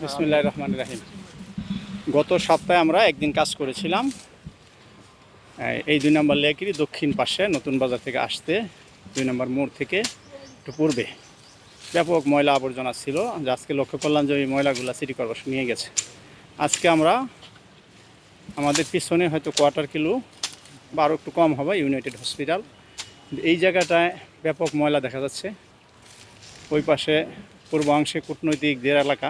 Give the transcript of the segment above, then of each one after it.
বিসমিল্লাহির রহমানির রহিম। গত সপ্তাহে আমরা একদিন কাজ করেছিলাম এই 2 নম্বর লেকেরই দক্ষিণ পাশে নতুন বাজার থেকে আসতে 2 নম্বর মোড় থেকে একটু পূর্বে ব্যাপক ময়লা আবর্জনা ছিল, যে আজকে লক্ষ্য করলাম যে ওই ময়লাগুলো সিটি কর্পোরেশন নিয়ে গেছে। আজকে আমরা আমাদের পিছনে হয়তো কোয়ার্টার কিলো বা আরও একটু কম হবে ইউনাইটেড হসপিটাল, এই জায়গাটায় ব্যাপক ময়লা দেখা যাচ্ছে। ওই পাশে পূর্বাংশে কূটনৈতিকদের এলাকা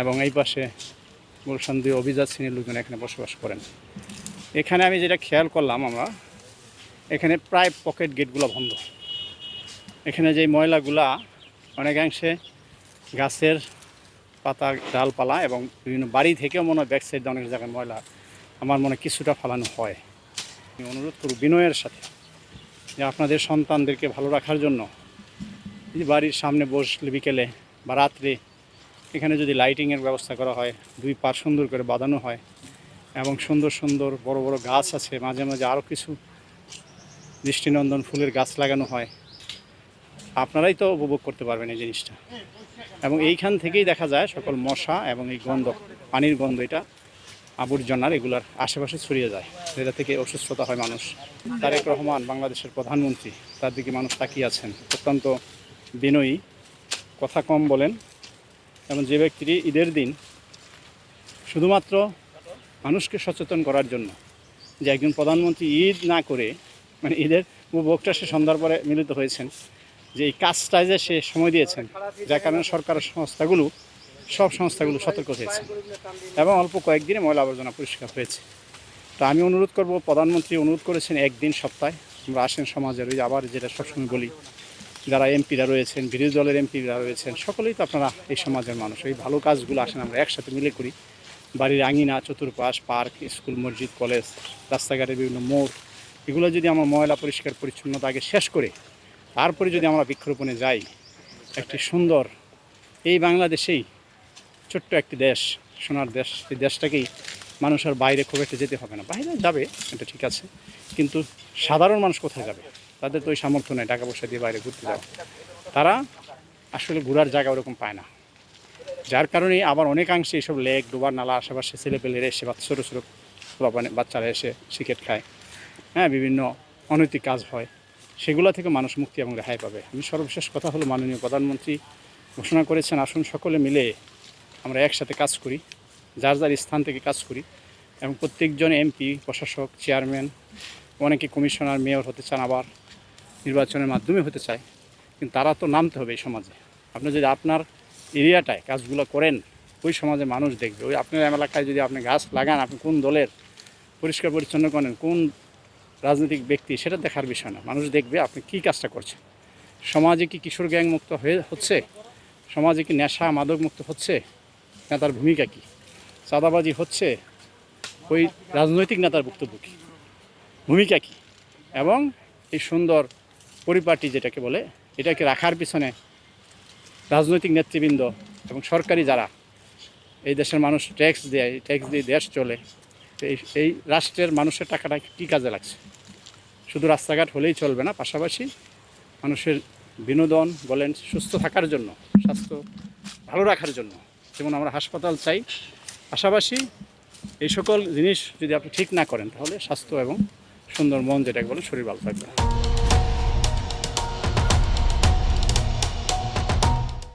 এবং এই পাশে গুলশান 2 অভিজাত শ্রেণীর লোকজন এখানে বসবাস করেন। এখানে আমি যেটা খেয়াল করলাম, আমরা এখানে প্রায় পকেট গেটগুলো বন্ধ। এখানে যে ময়লাগুলা অনেকাংশে গাছের পাতা, ডালপালা এবং বিভিন্ন বাড়ি থেকেও মনে হয় ব্যাক সাইডে অনেক জায়গায় ময়লা আমার মনে কিছুটা ফালানো হয়। আমি অনুরোধ করব বিনয়ের সাথে যে আপনাদের সন্তানদেরকে ভালো রাখার জন্য বাড়ির সামনে বসলে বিকেলে বা রাত্রে এখানে যদি লাইটিংয়ের ব্যবস্থা করা হয়, 2 পার সুন্দর করে বাঁধানো হয় এবং সুন্দর সুন্দর বড় বড় গাছ আছে, মাঝে মাঝে আরও কিছু দৃষ্টিনন্দন ফুলের গাছ লাগানো হয়, আপনারাই তো উপভোগ করতে পারবেন এই জিনিসটা। এবং এইখান থেকেই দেখা যায় সকল মশা এবং এই গন্ধ, পানির গন্ধ, এটা আবর্জনার এগুলার আশেপাশে ছড়িয়ে যায়, যেটা থেকে অসুস্থতা হয় মানুষ। তারেক রহমান বাংলাদেশের প্রধানমন্ত্রী, তার দিকে মানুষ তাকিয়ে আছেন। অত্যন্ত বিনয়ী, কথা কম বলেন এবং যে ব্যক্তিটি ঈদের দিন শুধুমাত্র মানুষকে সচেতন করার জন্য, যে একজন প্রধানমন্ত্রী ঈদ না করে মানে ঈদের উপভোগটা সে সন্ধ্যার পরে মিলিত হয়েছেন, যে এই কাজটায় যে সে সময় দিয়েছেন, যার কারণে সরকারের সব সংস্থাগুলো সতর্ক হয়েছে এবং অল্প কয়েকদিনে ময়লা আবর্জনা পরিষ্কার হয়েছে। তো আমি অনুরোধ করব, প্রধানমন্ত্রী অনুরোধ করেছেন একদিন সপ্তাহে আমরা আসেন সমাজের, ওই আবার যেটা সবসময় বলি, যারা এমপিরা রয়েছেন, বিরোধী দলের এমপিরা রয়েছেন, সকলেই তো আপনারা এই সমাজের মানুষ। এই ভালো কাজগুলো আসেন আমরা একসাথে মিলে করি। বাড়ির আঙিনা, চতুর্পাশ, পার্ক, স্কুল, মসজিদ, কলেজ, রাস্তাঘাটের বিভিন্ন মোড়, এগুলো যদি আমরা ময়লা পরিষ্কার পরিচ্ছন্নতা আগে শেষ করে তারপরে যদি আমরা বৃক্ষরোপণে যাই, একটি সুন্দর এই বাংলাদেশেই ছোট্ট একটি দেশ, সোনার দেশ, এই দেশটাকেই মানুষের বাইরে খুব একটা যেতে হবে না। বাইরে যাবে, এটা ঠিক আছে, কিন্তু সাধারণ মানুষ কোথায় যাবে? তাদের তো ওই সামর্থ্য নেই টাকা পয়সা দিয়ে বাইরে ঘুরতে যাওয়া, তারা আসলে ঘোরার জায়গা ওরকম পায় না। যার কারণেই আবার অনেকাংশে এইসব লেক, ডোবার নালা আশেপাশে ছেলেপেলেরা এসে ছোটো ছোটো বাচ্চারা এসে সিগারেট খায়, বিভিন্ন অনৈতিক কাজ হয়, সেগুলো থেকে মানুষ মুক্তি এবং রেহাই পাবে। আমি সর্বশেষ কথা হলো, মাননীয় প্রধানমন্ত্রী ঘোষণা করেছেন, আসুন সকলে মিলে আমরা একসাথে কাজ করি, যার যার স্থান থেকে কাজ করি এবং প্রত্যেকজন এমপি, প্রশাসক, চেয়ারম্যান, অনেকে কমিশনার, মেয়র হতে চান, আবার নির্বাচনের মাধ্যমে হতে চায়, কিন্তু তারা তো নামতে হবে এই সমাজে। আপনি যদি আপনার এরিয়াটায় কাজগুলো করেন, ওই সমাজে মানুষ দেখবে। ওই আপনার এলাকায় যদি আপনি গাছ লাগান, আপনি কোন দলের, পরিষ্কার পরিচ্ছন্ন করেন, কোন রাজনৈতিক ব্যক্তি, সেটা দেখার বিষয় না, মানুষ দেখবে আপনি কী কাজটা করছেন। সমাজে কি কিশোর গ্যাং মুক্ত হচ্ছে? সমাজে কি নেশা মাদক মুক্ত হচ্ছে? নেতার ভূমিকা কী? চাঁদাবাজি হচ্ছে? ওই রাজনৈতিক নেতার বক্তব্য কী, ভূমিকা কী? এবং এই সুন্দর পরিপাটি যেটাকে বলে, এটাকে রাখার পিছনে রাজনৈতিক নেতৃবৃন্দ এবং সরকারি যারা, এই দেশের মানুষ ট্যাক্স দেয়, ট্যাক্স দিয়ে দেশ চলে, এই রাষ্ট্রের মানুষের টাকাটা কী কাজে লাগছে? শুধু রাস্তাঘাট হলেই চলবে না, পাশাপাশি মানুষের বিনোদন বলেন, সুস্থ থাকার জন্য, স্বাস্থ্য ভালো রাখার জন্য, যেমন আমরা হাসপাতাল চাই, পাশাপাশি এই সকল জিনিস যদি আপনি ঠিক না করেন, তাহলে স্বাস্থ্য এবং সুন্দর মন যেটাকে বলেন, শরীর ভালো থাকবে।